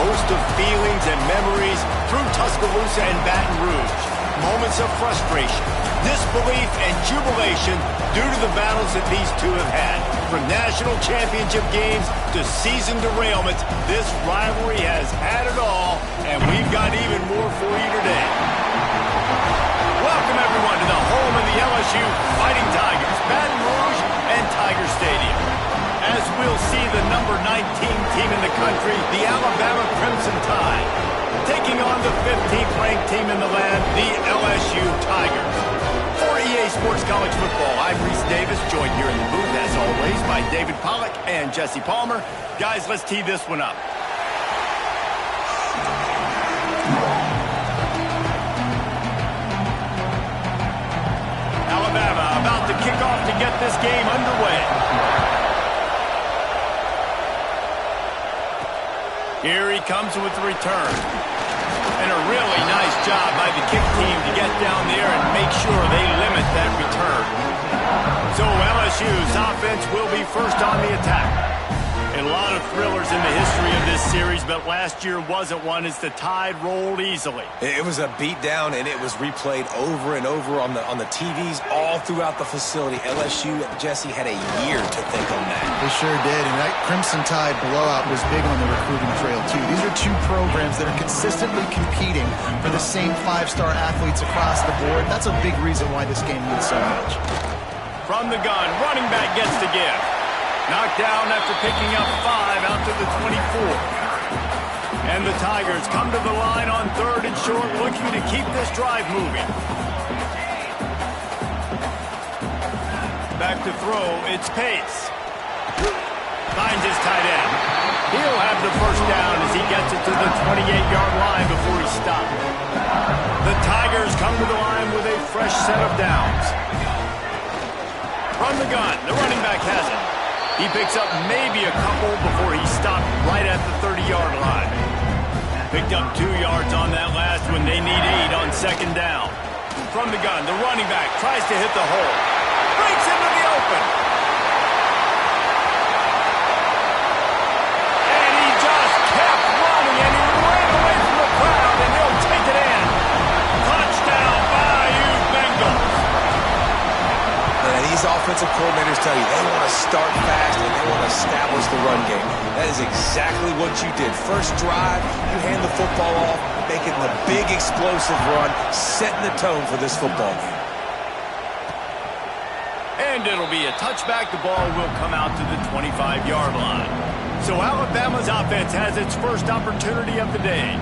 host of feelings and memories through Tuscaloosa and Baton Rouge. Moments of frustration, disbelief, and jubilation due to the battles that these two have had. From national championship games to season derailments, this rivalry has had it all, and we've got even more for you today. Welcome, everyone, to the home of the LSU Fighting Tigers, Baton Rouge and Tiger Stadium. As we'll see the number 19 team in the country, the Alabama Crimson Tide, taking on the 15th ranked team in the land, the LSU Tigers. For EA Sports College Football, I'm Reese Davis, joined here in the booth, as always, by David Pollack and Jesse Palmer. Guys, let's tee this one up. Alabama about to kick off to get this game underway. Here he comes with the return. And a really nice job by the kick team to get down there and make sure they limit that return. So LSU's offense will be first on the attack. A lot of thrillers in the history of this series, but last year wasn't one as the Tide rolled easily. It was a beatdown, and it was replayed over and over on the TVs all throughout the facility. LSU, Jesse, had a year to think on that. They sure did, and that Crimson Tide blowout was big on the recruiting trail, too. These are two programs that are consistently competing for the same five-star athletes across the board. That's a big reason why this game means so much. From the gun, running back gets the give. Knocked down after picking up 5 out to the 24. And the Tigers come to the line on 3rd and short, looking to keep this drive moving. Back to throw, it's Pace. Finds his tight end. He'll have the first down as he gets it to the 28-yard line before he stopped. The Tigers come to the line with a fresh set of downs. From the gun, the running back has it. He picks up maybe a couple before he stopped right at the 30-yard line. Picked up 2 yards on that last one. They need 8 on 2nd down. From the gun, the running back tries to hit the hole. Breaks into the open. And he just kept running, and he ran away from the crowd, and he'll take it in. Touchdown, Bayou Bengals. And these offensive coordinators tell you they want to start fast and they want to establish the run game. That is exactly what you did. First drive, you hand the football off, making the big explosive run, setting the tone for this football game. And it'll be a touchback. The ball will come out to the 25-yard line. So Alabama's offense has its first opportunity of the day.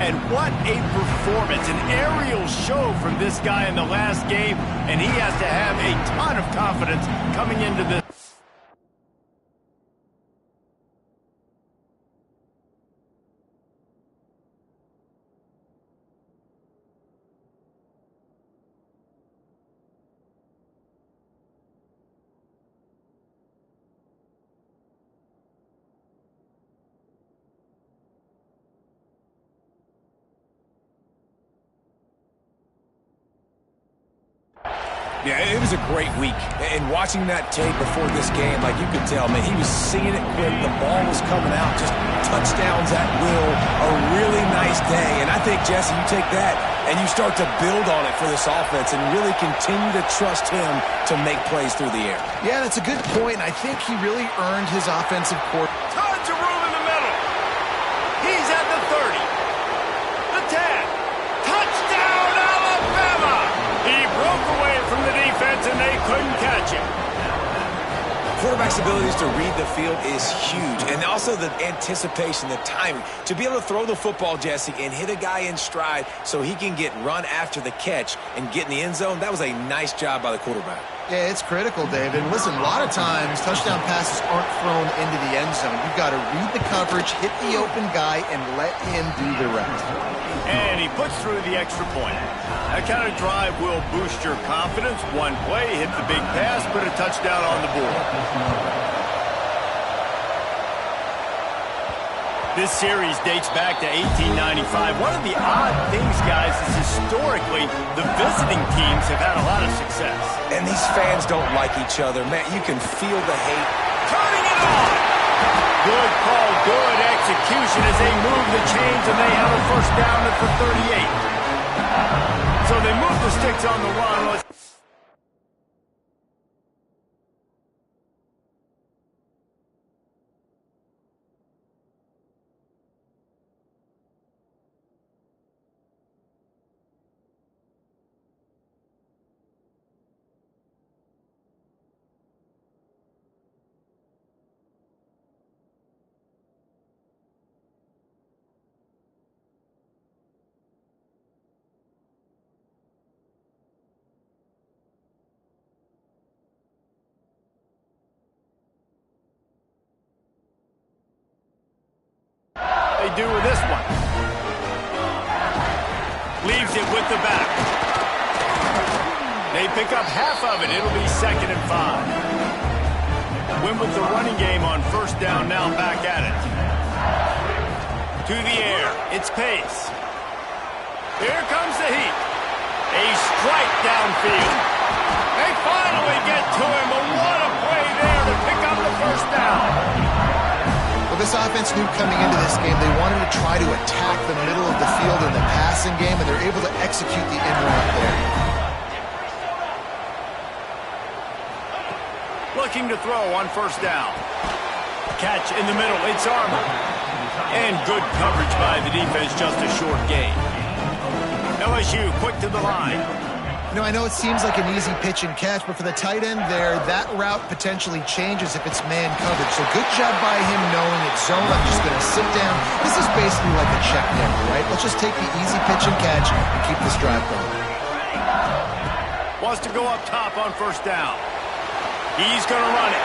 And what a performance, an aerial show from this guy in the last game, and he has to have a ton of confidence coming into this. Yeah, it was a great week. And watching that tape before this game, like you could tell, man, he was seeing it quick. The ball was coming out, just touchdowns at will. A really nice day. And I think, Jesse, you take that and you start to build on it for this offense and really continue to trust him to make plays through the air. Yeah, that's a good point. I think he really earned his offensive court. Tons of room in the middle. He's at the 30. The 10. Touchdown, Alabama! He broke away from the defense, and they couldn't catch him. Quarterback's abilities to read the field is huge, and also the anticipation, the timing. To be able to throw the football, Jesse, and hit a guy in stride so he can get run after the catch and get in the end zone, that was a nice job by the quarterback. Yeah, it's critical, David. Listen, a lot of times touchdown passes aren't thrown into the end zone. You've got to read the coverage, hit the open guy, and let him do the rest. And he puts through the extra point. That kind of drive will boost your confidence. One play, hit the big pass, put a touchdown on the board. This series dates back to 1895. One of the odd things, guys, is historically the visiting teams have had a lot of success. And these fans don't like each other. Man, you can feel the hate. Turning it on! Good call, good execution as they move a change, and they have a first down at the 38. So they move the sticks on the run. They do with this one. Leaves it with the back. They pick up half of it. It'll be 2nd and 5. Win with the running game on first down now, back at it. To the air. It's Pace. Here comes the heat. A strike downfield. They finally get to him. But what a play there to pick up the first down. Well, this offense knew coming into this game they wanted to try to attack the middle of the field in the passing game, and they're able to execute the in route there. Looking to throw on first down. Catch in the middle. It's Armour. And good coverage by the defense, just a short gain. LSU quick to the line. You know, I know it seems like an easy pitch and catch, but for the tight end there, that route potentially changes if it's man coverage. So good job by him knowing it's zone. I'm just going to sit down. This is basically like a check down, right? Let's just take the easy pitch and catch and keep this drive going. Wants to go up top on first down. He's going to run it.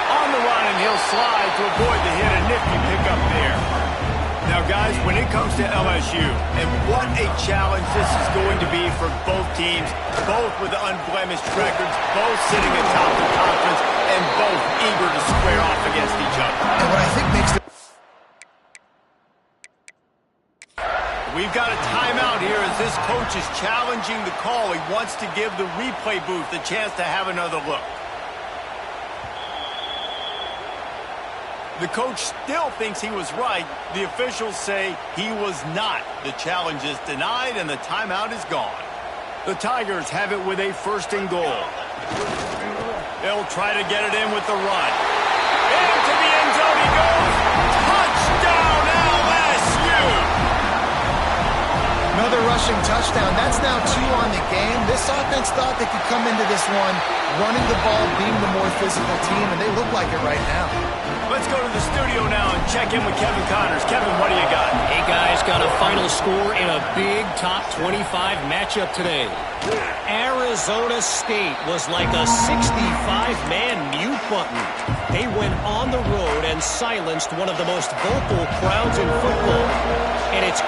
On the run, and he'll slide to avoid the hit. A nifty pickup there. Now, guys, when it comes to LSU, and what a challenge this is going to be for both teams, both with unblemished records, both sitting atop the conference, and both eager to square off against each other. And what I think makes the... We've got a timeout here as this coach is challenging the call. He wants to give the replay booth a chance to have another look. The coach still thinks he was right. The officials say he was not. The challenge is denied, and the timeout is gone. The Tigers have it with a 1st and goal. They'll try to get it in with the run. Into the end zone he goes. Touchdown, LSU! Another rushing touchdown. That's now 2 on the game. This offense thought they could come into this one running the ball, being the more physical team, and they look like it right now. Let's go to the studio now and check in with Kevin Connors. Kevin, what do you got? Hey, guys, got a final score in a big top 25 matchup today. Arizona State was like a 65-man mute button. They went on the road and silenced one of the most vocal crowds in football. And it's...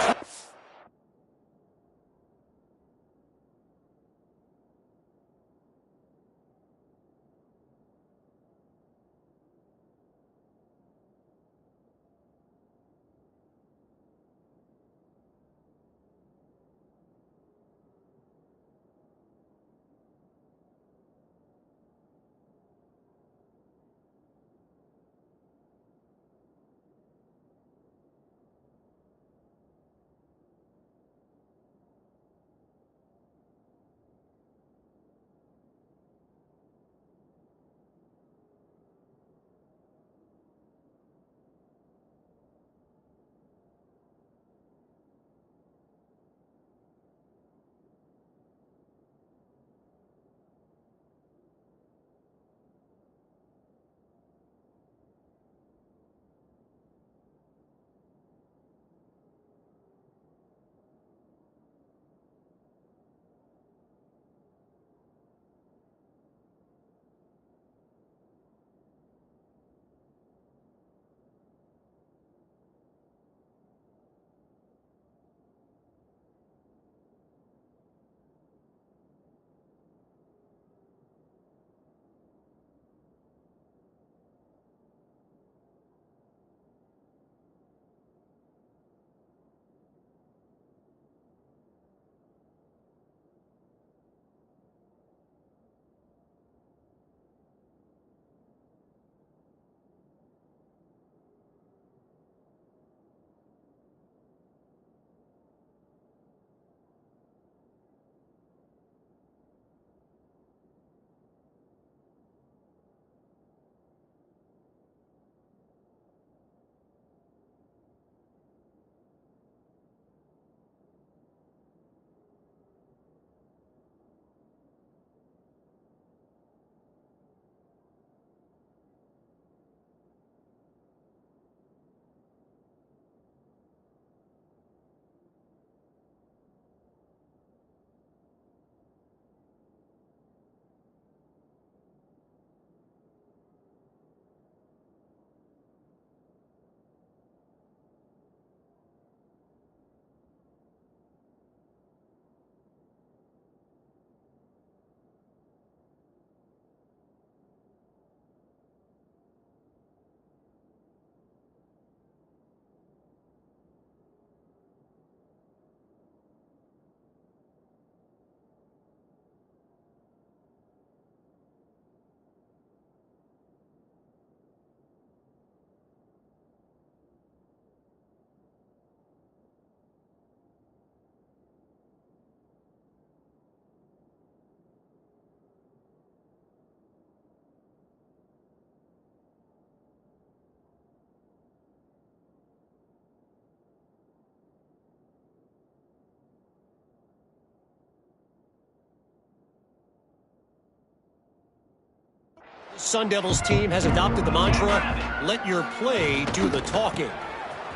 Sun Devils team has adopted the mantra, let your play do the talking.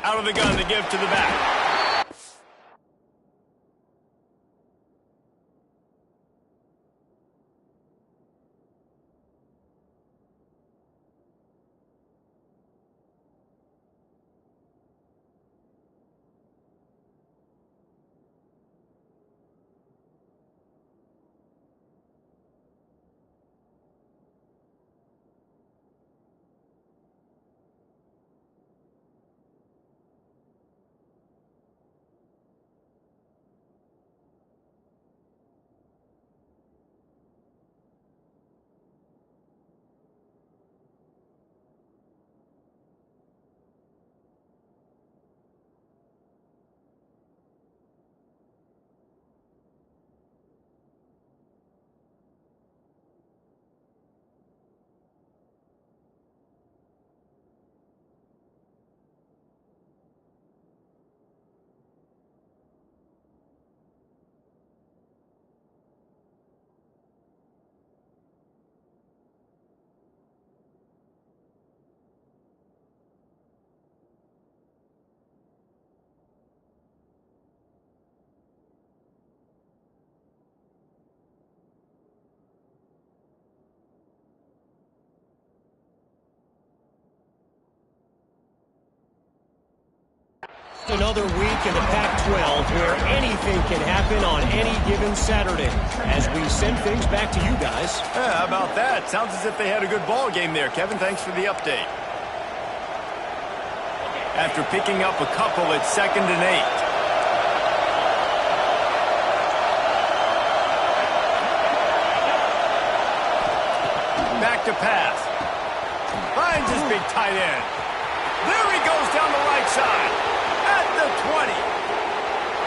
Out of the gun to give to the back. Another week in the Pac-12 where anything can happen on any given Saturday. As we send things back to you guys. Yeah, how about that? Sounds as if they had a good ball game there, Kevin. Thanks for the update. After picking up a couple, it's 2nd and 8. Back to pass. Finds his big tight end. There he goes down the right side. At the 20.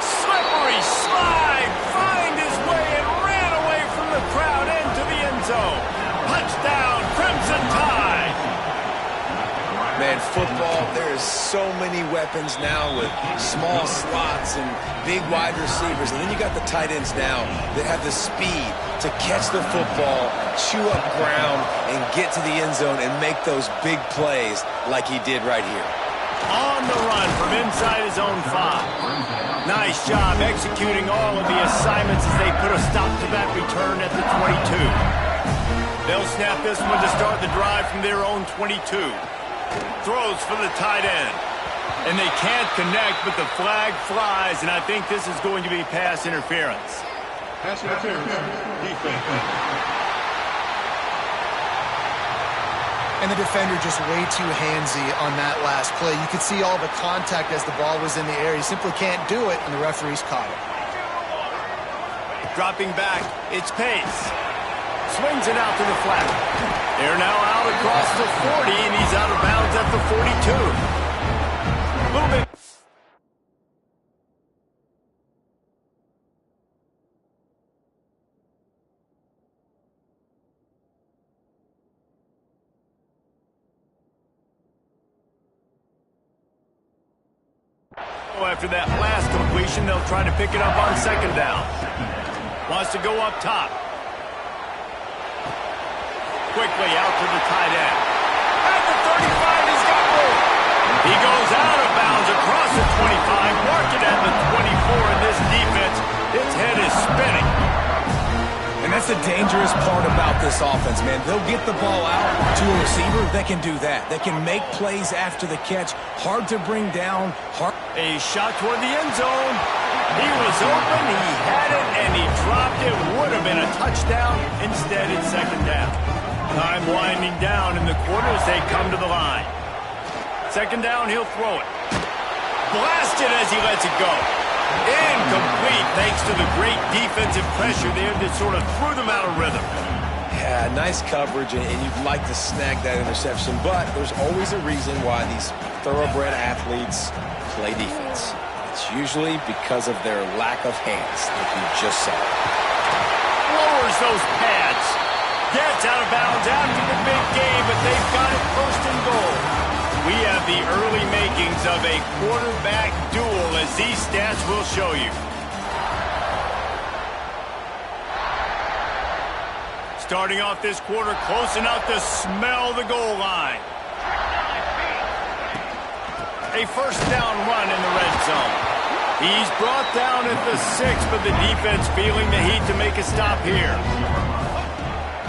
Slippery slide. Find his way and ran away from the crowd into the end zone. Touchdown, Crimson Tide. Man, football, there is so many weapons now with small slots and big wide receivers. And then you got the tight ends now that have the speed to catch the football, chew up ground, and get to the end zone and make those big plays like he did right here. On the run from inside his own 5. Nice job executing all of the assignments as they put a stop to that return at the 22. They'll snap this one to start the drive from their own 22. Throws for the tight end. And they can't connect, but the flag flies, and I think this is going to be pass interference. Pass interference. Defense. And the defender just way too handsy on that last play. You could see all the contact as the ball was in the air. He simply can't do it, and the referees caught it. Dropping back, it's Pace. Swings it out to the flat. They're now out across the 40, and he's out of bounds at the 42. A little bit. After that last completion, they'll try to pick it up on 2nd down. Wants to go up top. Quickly out to the tight end. At the 35, he's got room. He goes out of bounds across the 25, marked it at the 24, and this defense, its head is spinning. And that's the dangerous part about this offense, man. They'll get the ball out to a receiver. They can do that. They can make plays after the catch. Hard to bring down. A shot toward the end zone. He was open, he had it, and he dropped it. Would have been a touchdown. Instead, it's 2nd down. Time winding down in the quarter as they come to the line. 2nd down, he'll throw it. Blasted as he lets it go. Incomplete thanks to the great defensive pressure there that sort of threw them out of rhythm. Yeah, nice coverage, and you'd like to snag that interception, but there's always a reason why these thoroughbred athletes play defense. It's usually because of their lack of hands, like you just saw. Lowers those pads. Gets out of bounds after the big game, but they've got it 1st and goal. We have the early makings of a quarterback duel, as these stats will show you. Starting off this quarter close enough to smell the goal line. A first down run in the red zone. He's brought down at the 6, but the defense feeling the heat to make a stop here.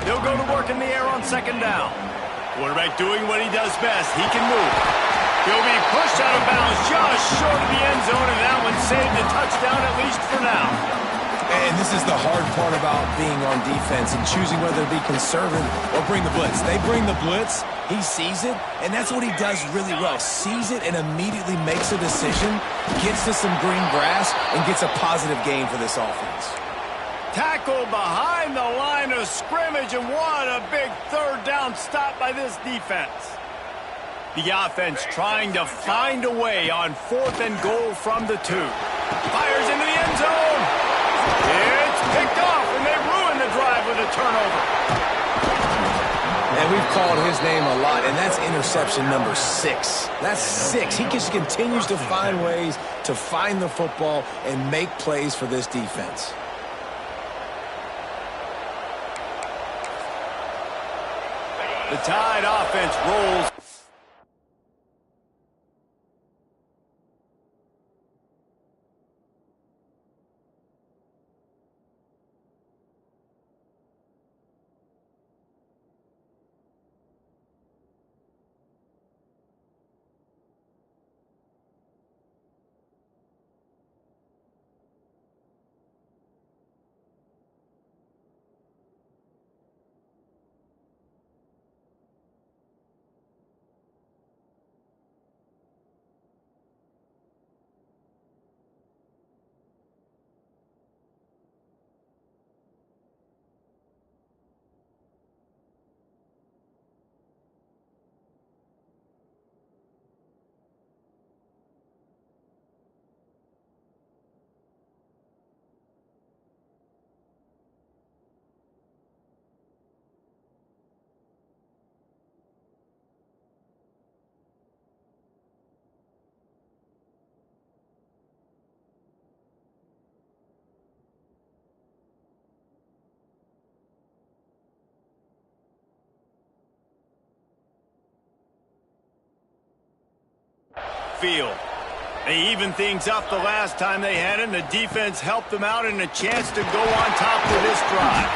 They'll go to work in the air on second down. Quarterback doing what he does best. He can move. He'll be pushed out of bounds just short of the end zone, and that one saved a touchdown at least for now. And this is the hard part about being on defense and choosing whether to be conservative or bring the blitz. They bring the blitz, he sees it, and that's what he does really well. Sees it and immediately makes a decision, gets to some green grass, and gets a positive gain for this offense. Tackle behind the line of scrimmage, and what a big third down stop by this defense. The offense trying to find a way on 4th and goal from the 2. Fires into the end zone. It's picked off, and they ruin the drive with a turnover. And we've called his name a lot, and that's interception number 6. That's 6. He just continues to find ways to find the football and make plays for this defense. The Tide offense rolls. Field. They evened things up the last time they had it, and the defense helped them out and a chance to go on top for this drive.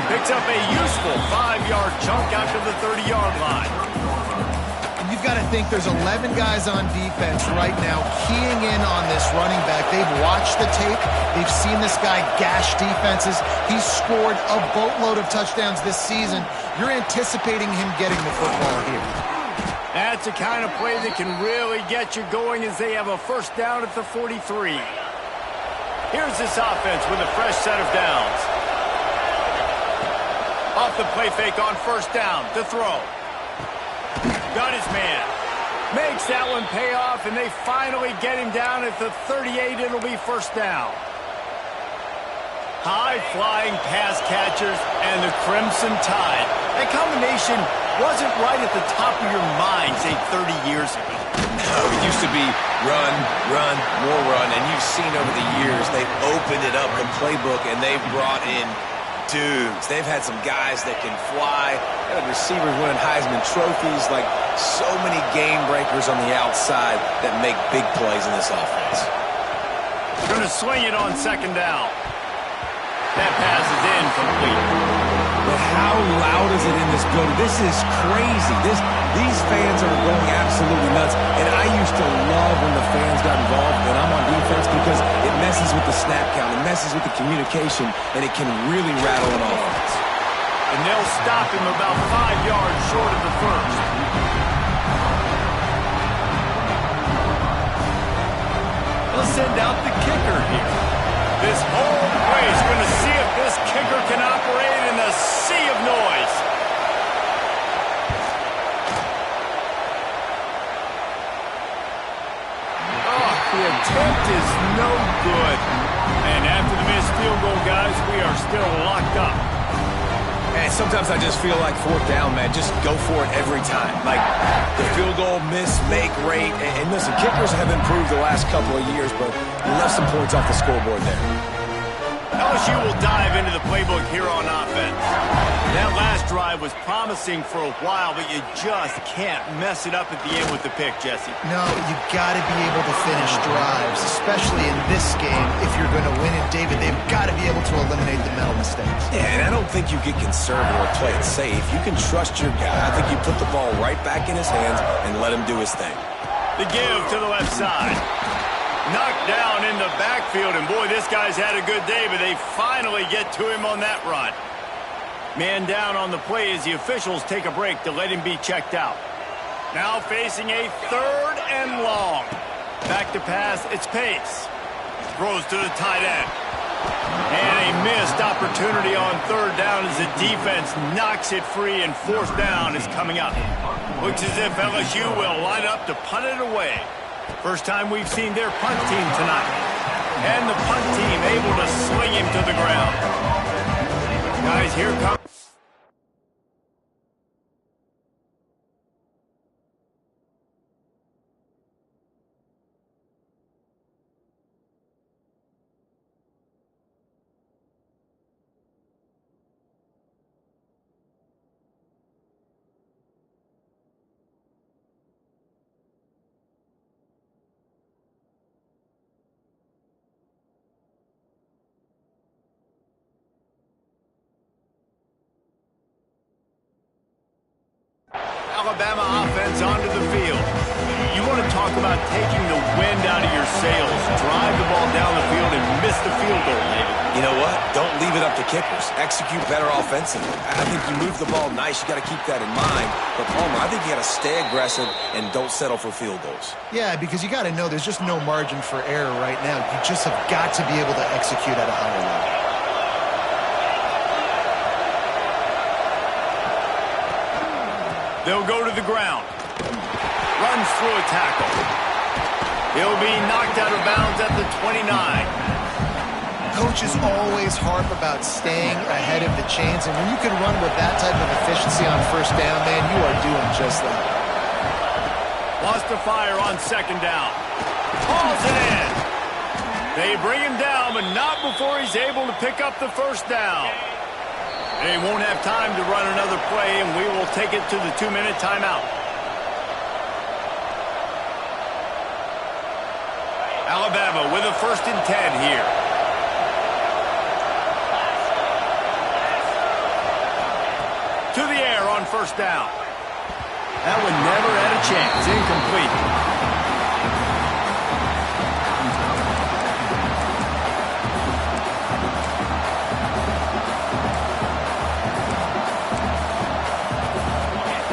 Picks up a useful 5-yard chunk out to the 30-yard line. And you've got to think there's 11 guys on defense right now keying in on this running back. They've watched the tape. They've seen this guy gash defenses. He's scored a boatload of touchdowns this season. You're anticipating him getting the football here. That's the kind of play that can really get you going as they have a first down at the 43. Here's this offense with a fresh set of downs. Off the play fake on first down to throw. Got his man. Makes that one pay off, and they finally get him down at the 38. It'll be first down. High-flying pass catchers and the Crimson Tide. That combination wasn't right at the top of your mind, say, 30 years ago. No, it used to be run, run, more run, and you've seen over the years they've opened it up, the playbook, and they've brought in dudes. They've had some guys that can fly. They had receivers winning Heisman trophies, like so many game breakers on the outside that make big plays in this offense. Going to swing it on second down. That pass is incomplete. But how loud is it in this building? This is crazy. These fans are going absolutely nuts. And I used to love when the fans got involved when I'm on defense because it messes with the snap count. It messes with the communication, and it can really rattle an offense. And they'll stop him about 5 yards short of the first. They'll send out the kicker here. This whole place going to see if this kicker can operate in a sea of noise. Oh, the attempt is no good. And after the missed field goal, guys, we are still locked up. And sometimes I just feel like fourth down, man. Just go for it every time. Like the field goal miss-make rate. And listen, kickers have improved the last couple of years, but you left some points off the scoreboard there. LSU will dive into the playbook here on offense. That last drive was promising for a while, but you just can't mess it up at the end with the pick, Jesse. No, you got to be able to finish drives, especially in this game. If you're going to win it, David, they've got to be able to eliminate the mental mistakes. Yeah, and I don't think you get conservative or play it safe. You can trust your guy. I think you put the ball right back in his hands and let him do his thing. The give to the left side. Knocked down in the backfield, and boy, this guy's had a good day, but they finally get to him on that run. Man down on the play as the officials take a break to let him be checked out. Now facing a 3rd and long. Back to pass, it's Pace. Throws to the tight end. And a missed opportunity on 3rd down as the defense knocks it free, and 4th down is coming up. Looks as if LSU will line up to punt it away. First time we've seen their punt team tonight. And the punt team able to sling him to the ground. Guys, here comes... Alabama offense onto the field. You want to talk about taking the wind out of your sails. Drive the ball down the field and miss the field goal, David. You know what? Don't leave it up to kickers. Execute better offensively. I think you move the ball nice. You got to keep that in mind. But, Palmer, I think you got to stay aggressive and don't settle for field goals. Yeah, because you got to know there's just no margin for error right now. You just have got to be able to execute at a higher level. They'll go to the ground. Runs through a tackle. He'll be knocked out of bounds at the 29. Coaches always harp about staying ahead of the chains, and when you can run with that type of efficiency on 1st down, man, you are doing just that. Lost to fire on 2nd down. Hauls it in. They bring him down, but not before he's able to pick up the 1st down. They won't have time to run another play, and we will take it to the 2-minute timeout. Alabama with a 1st and 10 here. To the air on 1st down. That one never had a chance. Incomplete.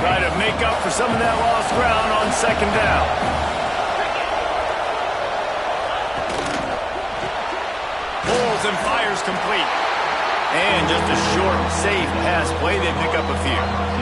Try to make up for some of that lost ground on 2nd down. Pulls and fires complete. And just a short, safe pass play. They pick up a few.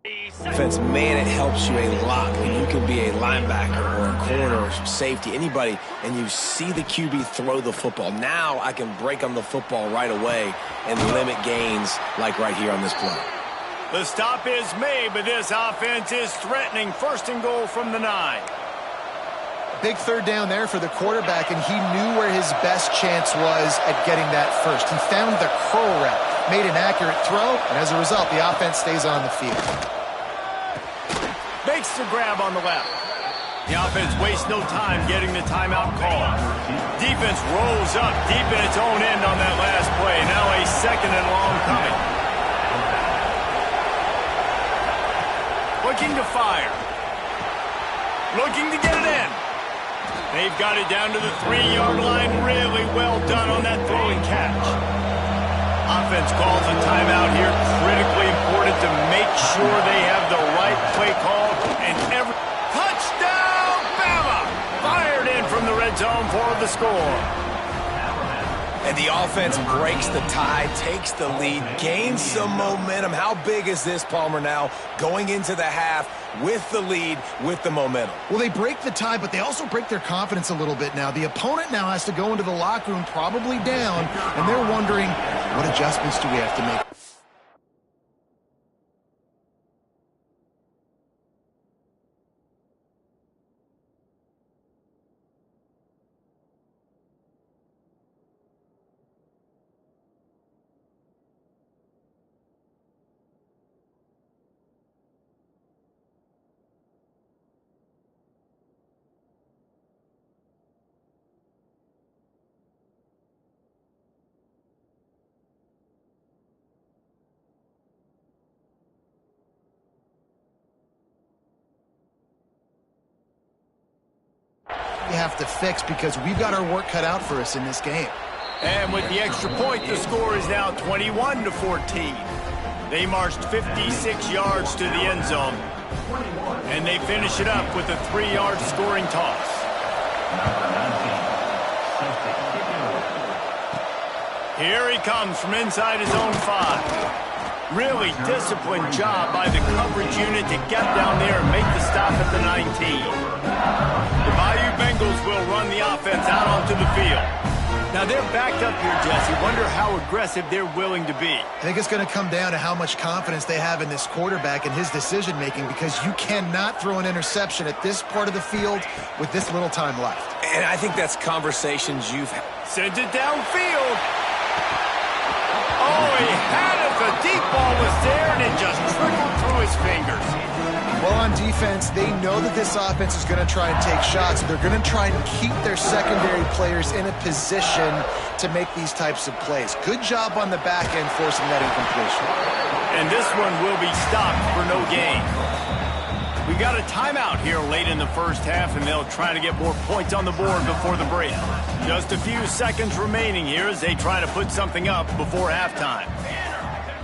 Defense, man, it helps you a lot when you can be a linebacker or a corner or safety, anybody, and you see the QB throw the football. Now I can break on the football right away and limit gains like right here on this play. The stop is made, but this offense is threatening. First and goal from the 9. Big third down there for the quarterback, and he knew where his best chance was at getting that first. He found the curl route, made an accurate throw, and as a result, the offense stays on the field. Makes the grab on the left. The offense wastes no time getting the timeout call. Defense rolls up deep in its own end on that last play. Now a second and long coming. Looking to fire. Looking to get it in. They've got it down to the 3-yard line. Really well done on that throwing catch. Offense calls a timeout here. Critically important to make sure they have the right play call. And every touchdown, Bama! Fired in from the red zone for the score. And the offense breaks the tie, takes the lead, gains some momentum. How big is this, Palmer, now going into the half with the lead, with the momentum? Well, they break the tie, but they also break their confidence a little bit now. The opponent now has to go into the locker room probably down, and they're wondering, what adjustments do we have to make? We have to fix because we've got our work cut out for us in this game. And with the extra point, the score is now 21-14. They marched 56 yards to the end zone, and they finish it up with a 3-yard scoring toss. Here he comes from inside his own 5. Really disciplined job by the coverage unit to get down there and make the stop at the 19. The Bayou Bengals will run the offense out onto the field. Now they're backed up here, Jesse. Wonder how aggressive they're willing to be. I think it's going to come down to how much confidence they have in this quarterback and his decision-making, because you cannot throw an interception at this part of the field with this little time left. And I think that's conversations you've had. Sends it downfield. Oh, he had it. The deep ball was there, and it just trickled through his fingers. Well, on defense, they know that this offense is going to try and take shots. So they're going to try and keep their secondary players in a position to make these types of plays. Good job on the back end forcing that incompletion. And this one will be stopped for no gain. We got a timeout here late in the first half, and they'll try to get more points on the board before the break. Just a few seconds remaining here as they try to put something up before halftime.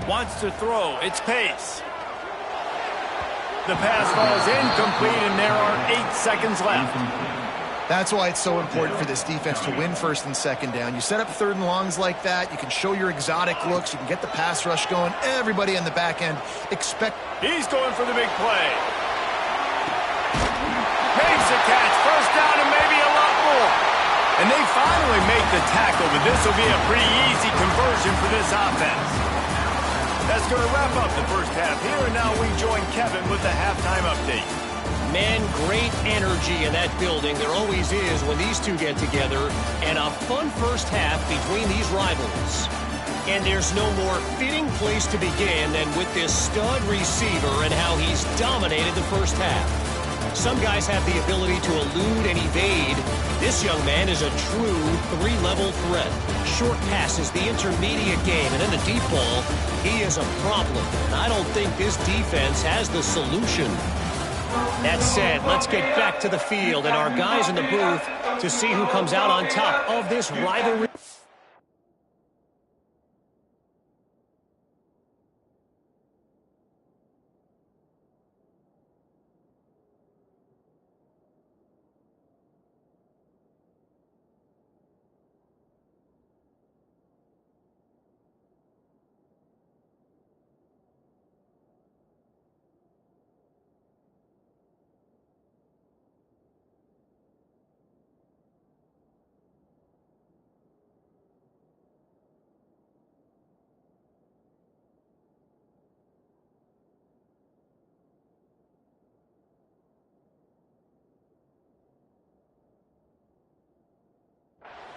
Wants to throw. It's Pace. The pass falls incomplete, and there are 8 seconds left. That's why it's so important for this defense to win first and second down. You set up third and longs like that. You can show your exotic looks. You can get the pass rush going. Everybody in the back end expect. He's going for the big play. Makes the catch. First down and maybe a lot more. And they finally make the tackle, but this will be a pretty easy conversion for this offense. That's going to wrap up the first half here, and now we join Kevin with the halftime update. Man, great energy in that building. There always is when these two get together, and a fun first half between these rivals. And there's no more fitting place to begin than with this stud receiver and how he's dominated the first half. Some guys have the ability to elude and evade. This young man is a true 3-level threat. Short passes, the intermediate game, and then the deep ball. He is a problem, and I don't think this defense has the solution. That said, let's get back to the field and our guys in the booth to see who comes out on top of this rivalry.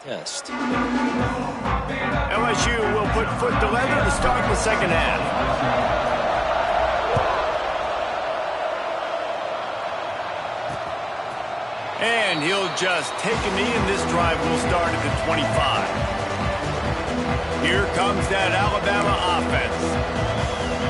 test. LSU will put foot to leather to start the second half. And he'll just take a knee, and this drive will start at the 25. Here comes that Alabama offense.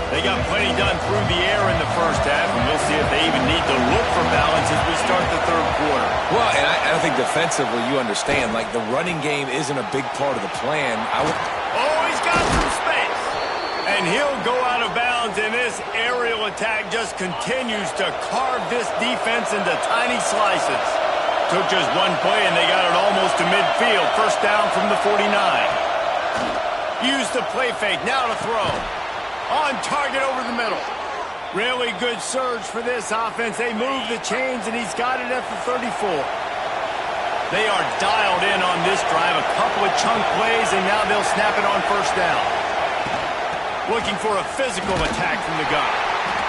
They got plenty done through the air in the first half, and we'll see if they even need to look for balance as we start the third quarter. Well, and I think defensively you understand, like the running game isn't a big part of the plan. Oh, he's got some space. And he'll go out of bounds, and this aerial attack just continues to carve this defense into tiny slices. Took just one play, and they got it almost to midfield. First down from the 49. Use the play fake. Now to throw. On target over the middle. Really good surge for this offense. They move the chains, and he's got it at the 34. They are dialed in on this drive. A couple of chunk plays, and now they'll snap it on first down. Looking for a physical attack from the gun.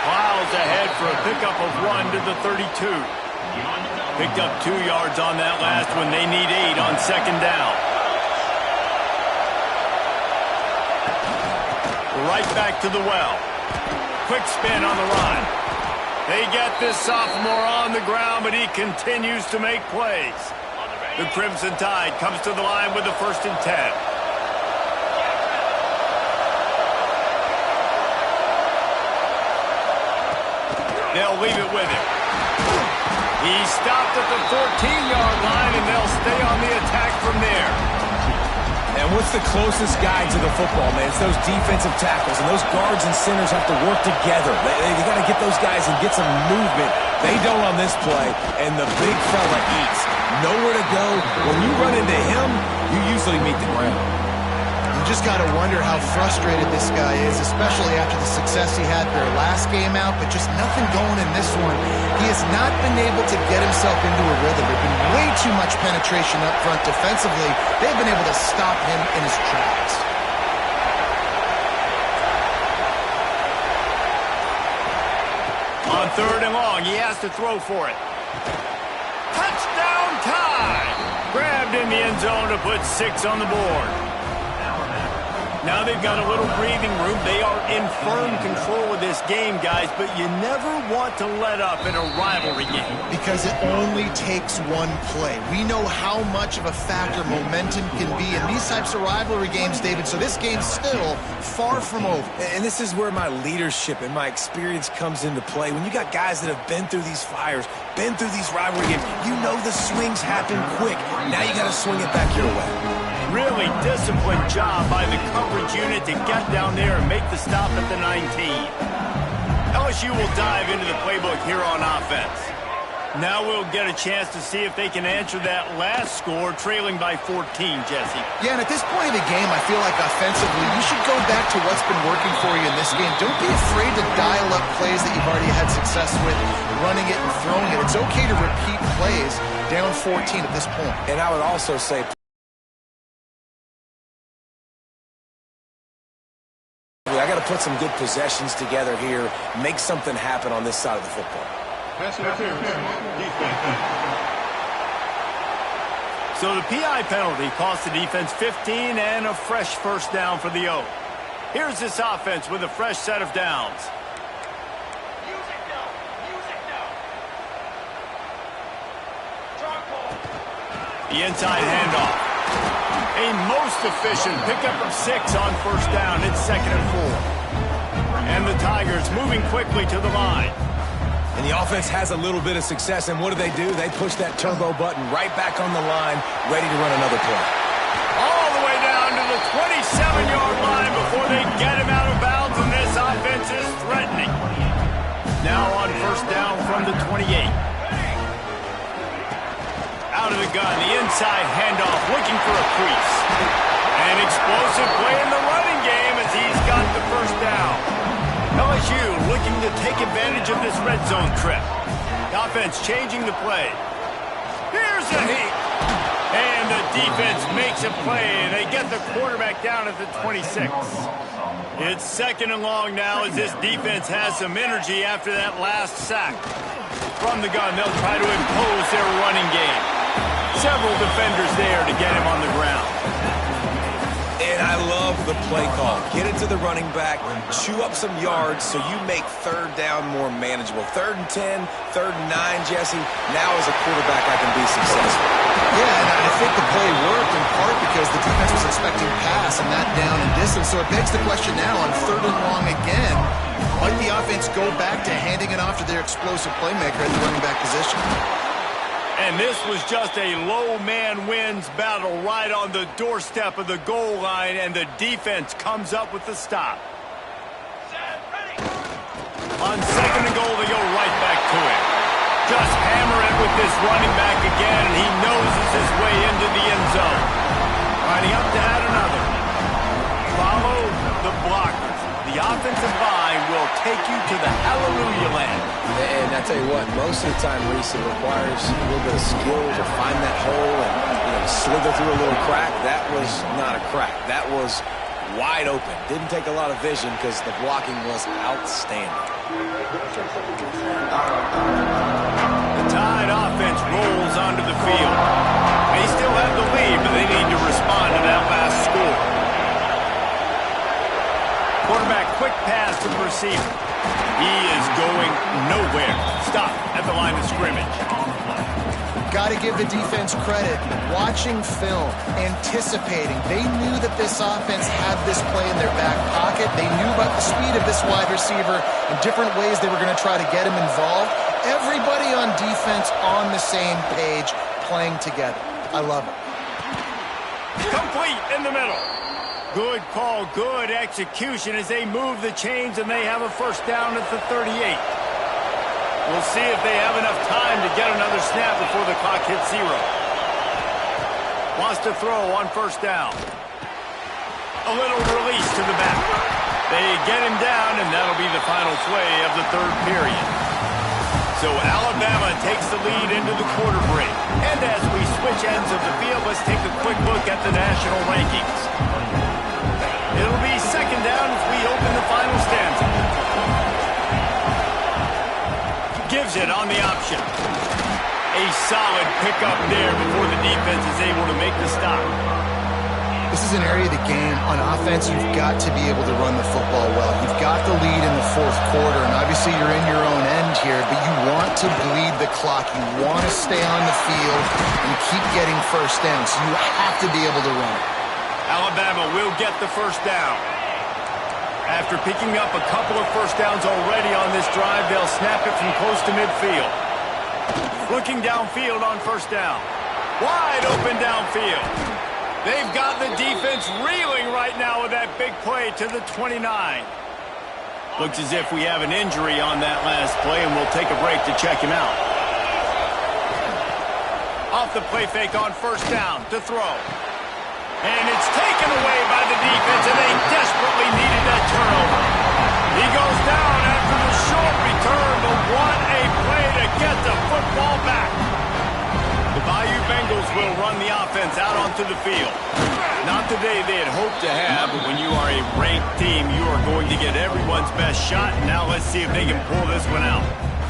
Miles ahead for a pickup of 1 to the 32. Picked up 2 yards on that last one. They need 8 on second down. Right back to the well. Quick spin on the line. They get this sophomore on the ground, but he continues to make plays. The Crimson Tide comes to the line with the 1st and 10. They'll leave it with him. He stopped at the 14-yard line, and they'll stay on the attack from there. And what's the closest guy to the football, man? It's those defensive tackles, and those guards and centers have to work together. They got to get those guys and get some movement. They don't on this play, and the big fella eats. Nowhere to go. When you run into him, you usually meet the ground. You just got to wonder how frustrated this guy is, especially after the success he had their last game out, but just nothing going in this one. He has not been able to get himself into a rhythm. There's been way too much penetration up front defensively. They've been able to stop him in his tracks. On 3rd and long, he has to throw for it. Touchdown Tide! Grabbed in the end zone to put 6 on the board. Now they've got a little breathing room. They are in firm control of this game, guys, but you never want to let up in a rivalry game. Because it only takes one play. We know how much of a factor momentum can be in these types of rivalry games, David, so this game's still far from over. And this is where my leadership and my experience comes into play. When you got guys that have been through these fires, been through these rivalry games, you know the swings happen quick. Now you got to swing it back your way. Really disciplined job by the coverage unit to get down there and make the stop at the 19. LSU will dive into the playbook here on offense. Now we'll get a chance to see if they can answer that last score, trailing by 14, Jesse. Yeah, and at this point of the game, I feel like offensively, you should go back to what's been working for you in this game. Don't be afraid to dial up plays that you've already had success with, running it and throwing it. It's okay to repeat plays down 14 at this point. And I would also say, I got to put some good possessions together here, make something happen on this side of the football. Pass interference. Defense. So the PI penalty cost the defense 15 and a fresh first down for the Oak. Here's this offense with a fresh set of downs. The inside handoff. A most efficient pickup of 6 on first down. It's 2nd and 4. And the Tigers moving quickly to the line. And the offense has a little bit of success, and what do? They push that turbo button right back on the line, ready to run another play. All the way down to the 27-yard line before they get him out of bounds, and this offense is threatening. Now on first down from the 28. Out of the gun, the inside handoff, looking for a crease. An explosive play in the running game as he's got the first down. LSU looking to take advantage of this red zone trip. The offense changing the play. Here's a heat. And the defense makes a play, and they get the quarterback down at the 26. It's 2nd and long now as this defense has some energy after that last sack. From the gun, they'll try to impose their running game. Several defenders there to get him on the ground. And I love the play call. Get it to the running back, chew up some yards so you make third down more manageable. 3rd and 10, 3rd and 9, Jesse. Now as a quarterback, I can be successful. Yeah, and I think the play worked in part because the defense was expecting pass and that down and distance. So it begs the question now on 3rd and long again, might the offense go back to handing it off to their explosive playmaker at the running back position? And this was just a low man wins battle right on the doorstep of the goal line, and the defense comes up with the stop. On 2nd and goal, they go right back to it. Just hammer it with this running back again, and he noses his way into the end zone. Lining up to add another. Follow the blockers. The offensive line will take you to the hallelujah land. And I tell you what, most of the time, Reese, it requires a little bit of skill to find that hole and slither through a little crack. That was not a crack. That was wide open. Didn't take a lot of vision because the blocking was outstanding. The Tide offense rolls onto the field. They still have the lead, but they need to respond to that last score. Quarterback, quick pass to the receiver. He is going nowhere. Stop at the line of scrimmage. Got to give the defense credit. Watching film, anticipating. They knew that this offense had this play in their back pocket. They knew about the speed of this wide receiver and different ways they were going to try to get him involved. Everybody on defense on the same page, playing together. I love it. Complete in the middle. Good call, good execution as they move the chains, and they have a first down at the 38. We'll see if they have enough time to get another snap before the clock hits 0. Wants to throw on first down. A little release to the back. They get him down, and that'll be the final play of the 3rd period. So Alabama takes the lead into the quarter break. And as we switch ends of the field, let's take a quick look at the national rankings. It'll be 2nd down as we open the final stanza. Gives it on the option. A solid pickup there before the defense is able to make the stop. This is an area of the game. On offense, you've got to be able to run the football well. You've got the lead in the 4th quarter, and obviously you're in your own end here, but you want to bleed the clock. You want to stay on the field and keep getting first down, so you have to be able to run it. Alabama will get the first down. After picking up a couple of first downs already on this drive, they'll snap it from close to midfield. Looking downfield on first down. Wide open downfield. They've got the defense reeling right now with that big play to the 29. Looks as if we have an injury on that last play, and we'll take a break to check him out. Off the play fake on first down to throw. And it's taken away by the defense, and they desperately needed that turnover. He goes down after the short return, but what a play to get the football back. The Bayou Bengals will run the offense out onto the field. Not the day they had hoped to have, but when you are a ranked team, you are going to get everyone's best shot. Now let's see if they can pull this one out.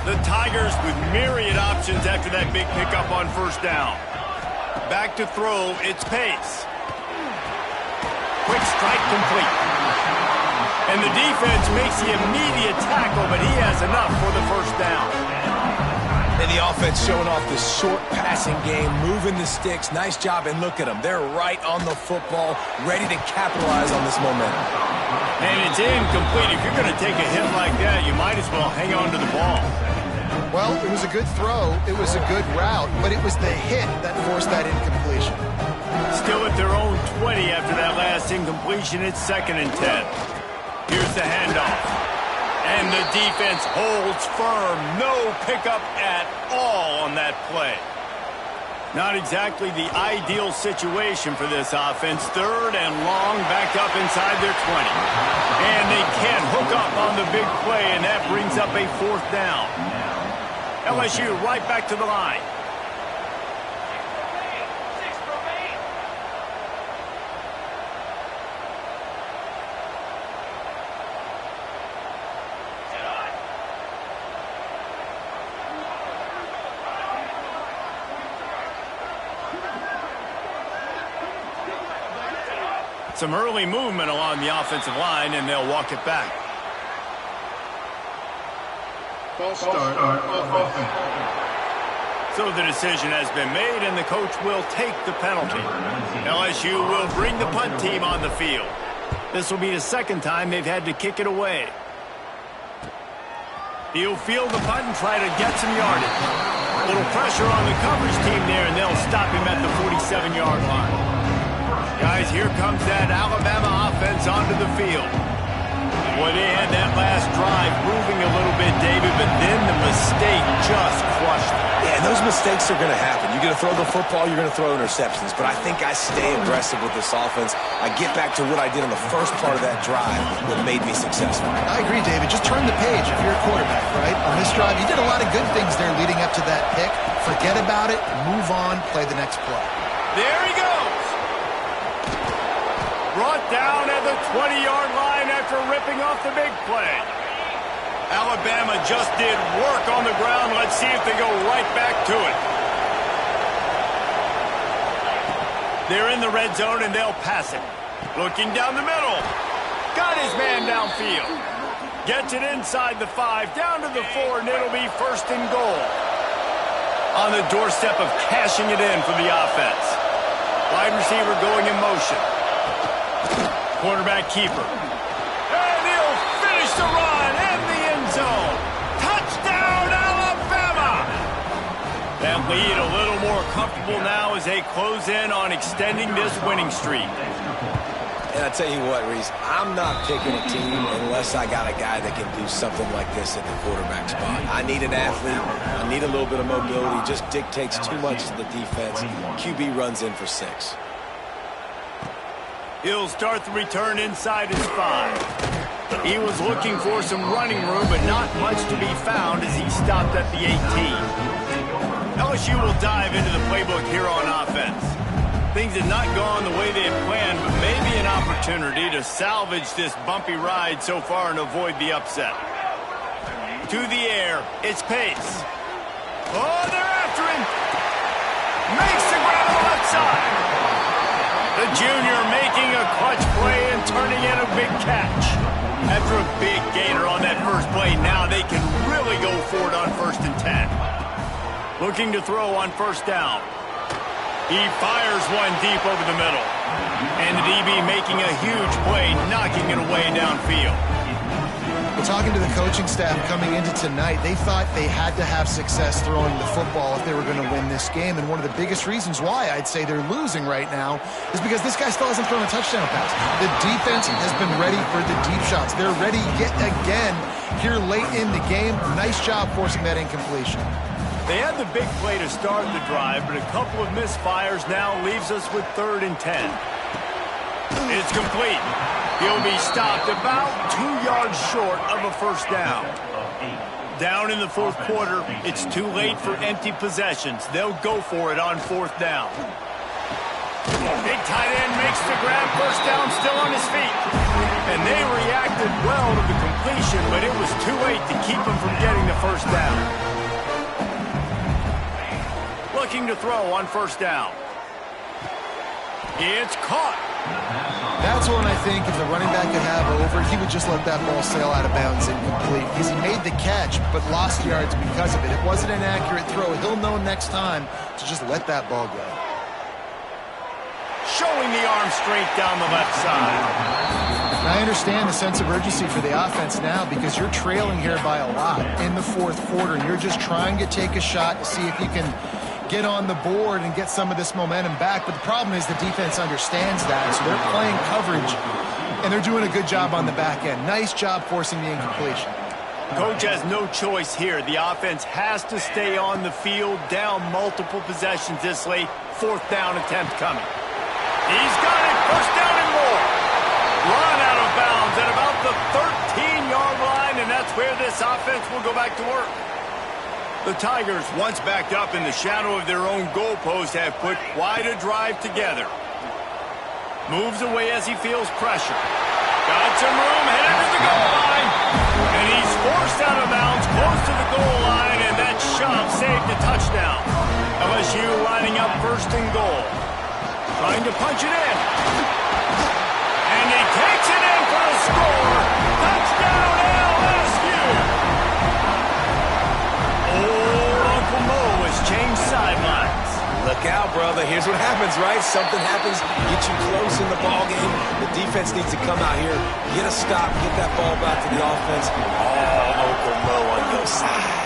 The Tigers with myriad options after that big pickup on first down. Back to throw, it's Pace. Quick strike complete. And the defense makes the immediate tackle, but he has enough for the first down. And the offense showing off the short passing game, moving the sticks. Nice job, and look at them. They're right on the football, ready to capitalize on this momentum. And it's incomplete. If you're going to take a hit like that, you might as well hang on to the ball. Well, it was a good throw. It was a good route, but it was the hit that forced that incompletion. Still at their own 20 after that last incompletion. It's 2nd and 10. Here's the handoff. And the defense holds firm. No pickup at all on that play. Not exactly the ideal situation for this offense. 3rd and long, back up inside their 20. And they can't hook up on the big play, and that brings up a 4th down. LSU right back to the line. Some early movement along the offensive line, and they'll walk it back. False start offense. So the decision has been made, and the coach will take the penalty. LSU will bring the punt team on the field. This will be the second time they've had to kick it away. He'll field the punt and try to get some yardage. A little pressure on the coverage team there, and they'll stop him at the 47-yard line. Guys, here comes that Alabama offense onto the field. Boy, they had that last drive moving a little bit, David, but then the mistake just crushed them. Yeah, and those mistakes are going to happen. You're going to throw the football, you're going to throw interceptions. But I think I stay aggressive with this offense. I get back to what I did on the first part of that drive that made me successful. I agree, David. Just turn the page if you're a quarterback, right? On this drive, you did a lot of good things there leading up to that pick. Forget about it, move on, play the next play. There he goes. Brought down at the 20-yard line after ripping off the big play. Alabama just did work on the ground. Let's see if they go right back to it. They're in the red zone, and they'll pass it. Looking down the middle. Got his man downfield. Gets it inside the 5, down to the 4, and it'll be first and goal. On the doorstep of cashing it in for the offense. Wide receiver going in motion. Quarterback keeper. And he'll finish the run in the end zone. Touchdown, Alabama! That lead a little more comfortable now as they close in on extending this winning streak. And I tell you what, Reese, I'm not picking a team unless I got a guy that can do something like this at the quarterback spot. I need an athlete. I need a little bit of mobility. Just dictates too much to the defense. QB runs in for 6. He'll start the return inside his 5. He was looking for some running room, but not much to be found as he stopped at the 18. LSU will dive into the playbook here on offense. Things had not gone the way they had planned, but maybe an opportunity to salvage this bumpy ride so far and avoid the upset. To the air, it's Pace. Oh, they're after him. Makes the grab on the left side. The junior making a clutch play and turning in a big catch. After a big gainer on that first play, now they can really go for it on 1st and 10. Looking to throw on 1st down. He fires one deep over the middle. And the DB making a huge play, knocking it away downfield. Well, talking to the coaching staff coming into tonight, they thought they had to have success throwing the football if they were going to win this game. And one of the biggest reasons why I'd say they're losing right now is because this guy still hasn't thrown a touchdown pass. The defense has been ready for the deep shots. They're ready yet again here late in the game. Nice job forcing that incompletion. They had the big play to start the drive, but a couple of misfires now leaves us with 3rd and 10. It's complete. He'll be stopped about 2 yards short of a 1st down. Down in the 4th quarter, it's too late for empty possessions. They'll go for it on 4th down. Big tight end makes the grab, 1st down, still on his feet. And they reacted well to the completion, but it was too late to keep him from getting the 1st down. Looking to throw on 1st down. It's caught. That's one I think if the running back could have over, he would just let that ball sail out of bounds incomplete. Because he made the catch, but lost yards because of it. It wasn't an accurate throw. He'll know next time to just let that ball go. Showing the arm strength down the left side. And I understand the sense of urgency for the offense now because you're trailing here by a lot in the 4th quarter. And you're just trying to take a shot to see if you can get on the board and get some of this momentum back. But the problem is the defense understands that, so they're playing coverage, and they're doing a good job on the back end. Nice job forcing the incompletion. Coach has no choice here. The offense has to stay on the field, down multiple possessions this late. 4th down attempt coming. He's got it, 1st down and more. Run out of bounds at about the 13-yard line, and that's where this offense will go back to work. The Tigers, once backed up in the shadow of their own goalpost, have put quite a drive together. Moves away as he feels pressure. Got some room, headed to the goal line. And he's forced out of bounds, close to the goal line, and that shove saved a touchdown. LSU lining up 1st and goal. Trying to punch it in. the score. Touchdown, LSU. Old Uncle Mo has changed sidelines. Look out, brother. Here's what happens, right? Something happens, get you close in the ball game. The defense needs to come out here, get a stop, get that ball back to the offense. Oh, Uncle Mo on your side.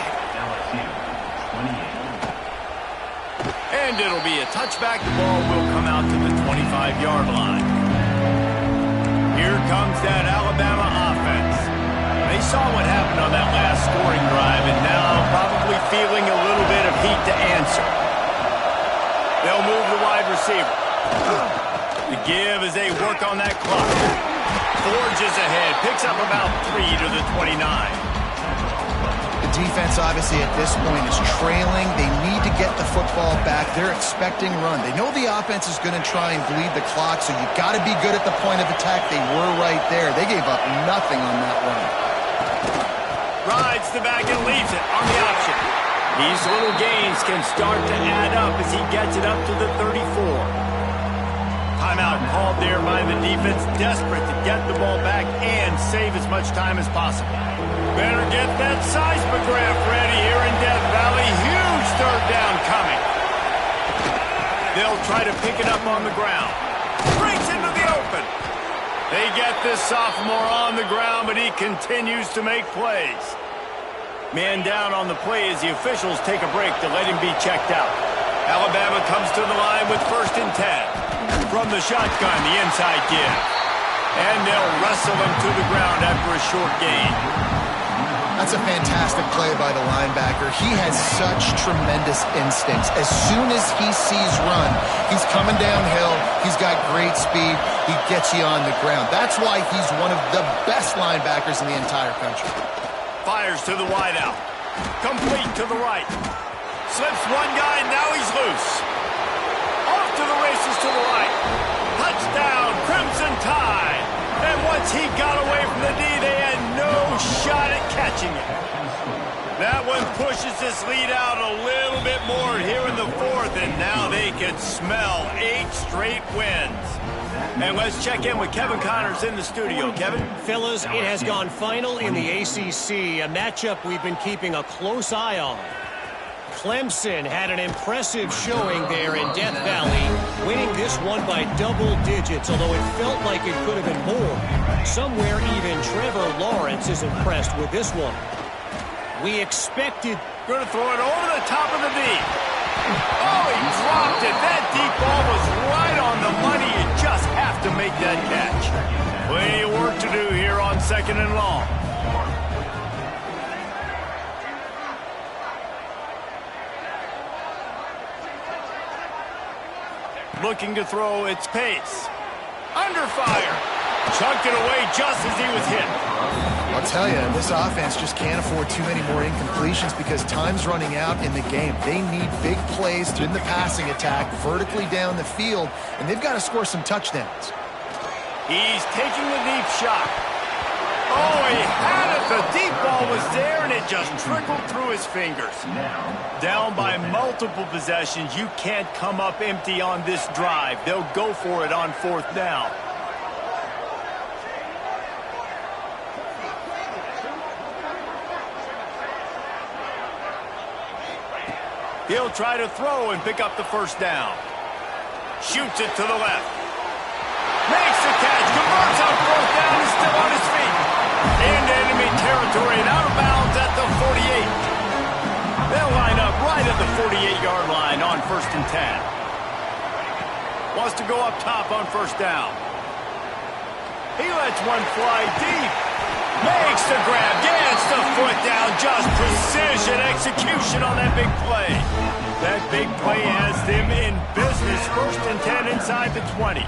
And it'll be a touchback. The ball will come out to the 25-yard line. Here comes that Alabama offense. They saw what happened on that last scoring drive, and now probably feeling a little bit of heat to answer. They'll move the wide receiver. The give as they work on that clock. Forges ahead. Picks up about 3 to the 29. The defense, obviously, at this point is trailing. They need to get the football back. They're expecting run. They know the offense is going to try and bleed the clock, so you've got to be good at the point of attack. They were right there. They gave up nothing on that run. Rides the back and leaves it on the option. These little gains can start to add up as he gets it up to the 34. Timeout called there by the defense, desperate to get the ball back and save as much time as possible. Better get that seismograph ready here in Death Valley. Huge third down coming. They'll try to pick it up on the ground. Breaks into the open. They get this sophomore on the ground, but he continues to make plays. Man down on the play as the officials take a break to let him be checked out. Alabama comes to the line with 1st and 10. From the shotgun, the inside give. And they'll wrestle him to the ground after a short gain. That's a fantastic play by the linebacker. He has such tremendous instincts. As soon as he sees run, he's coming downhill. He's got great speed. He gets you on the ground. That's why he's one of the best linebackers in the entire country. Fires to the wideout. Complete to the right. Slips one guy, now he's loose. Off to the races to the right. Touchdown, Crimson Tide. And once he got away from the D, they had no shot at catching it. That one pushes this lead out a little bit more here in the 4th, and now they can smell 8 straight wins. And let's check in with Kevin Connors in the studio. Kevin? Fellas, it has gone final in the ACC, a matchup we've been keeping a close eye on. Clemson had an impressive showing there in Death Valley, winning this one by double digits, although it felt like it could have been more. Somewhere even Trevor Lawrence is impressed with this one. We expected... Going to throw it over the top of the D. Oh, he dropped it. That deep ball was right on the money. You just have to make that catch. Plenty of work to do here on 2nd and long. Looking to throw its pace. Under fire. Chunked it away just as he was hit. I'll tell you, this offense just can't afford too many more incompletions because time's running out in the game. They need big plays in the passing attack, vertically down the field, and they've got to score some touchdowns. He's taking the deep shot. Oh, he had it. The deep ball was there, and it just trickled through his fingers. Down by multiple possessions, you can't come up empty on this drive. They'll go for it on 4th down. He'll try to throw and pick up the 1st down. Shoots it to the left. Makes the catch. Converts on 4th down. He's still on his feet. Into enemy territory and out of bounds at the 48. They'll line up right at the 48-yard line on 1st and 10. Wants to go up top on 1st down. He lets one fly deep. Makes the grab, gets the foot down, just precision execution on that big play. That big play has them in business. 1st and 10 inside the 20.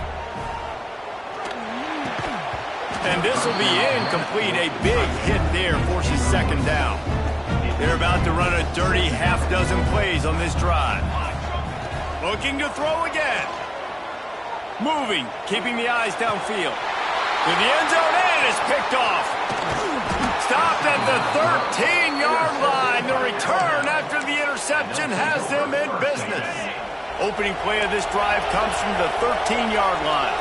And this will be incomplete. A big hit there forces 2nd down. They're about to run a dirty half-dozen plays on this drive. Looking to throw again. Moving, keeping the eyes downfield. To the end zone, and it's picked off. Stopped at the 13-yard line. The return after the interception has them in business. Opening play of this drive comes from the 13-yard line.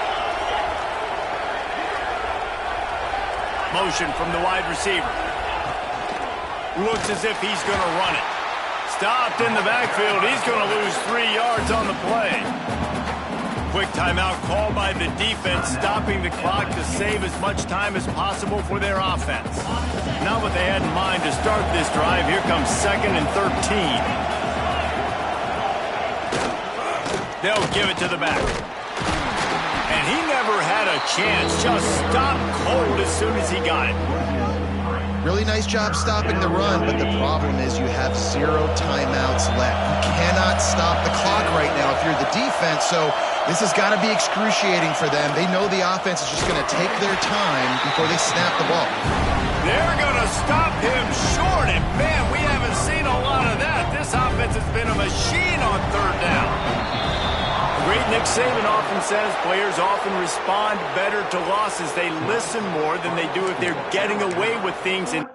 motion from the wide receiver. Looks as if he's going to run it. Stopped in the backfield. He's going to lose 3 yards on the play. Quick timeout called by the defense, stopping the clock to save as much time as possible for their offense. Not what they had in mind to start this drive. Here comes 2nd and 13. They'll give it to the back. And he never had a chance. Just stopped cold as soon as he got it. Really nice job stopping the run, but the problem is you have 0 timeouts left. You cannot stop the clock right now if you're the defense, so this has got to be excruciating for them. They know the offense is just going to take their time before they snap the ball. They're going to stop him short, and man, we haven't seen a lot of that. This offense has been a machine on 3rd down. Great Nick Saban often says players often respond better to losses. They listen more than they do if they're getting away with things. And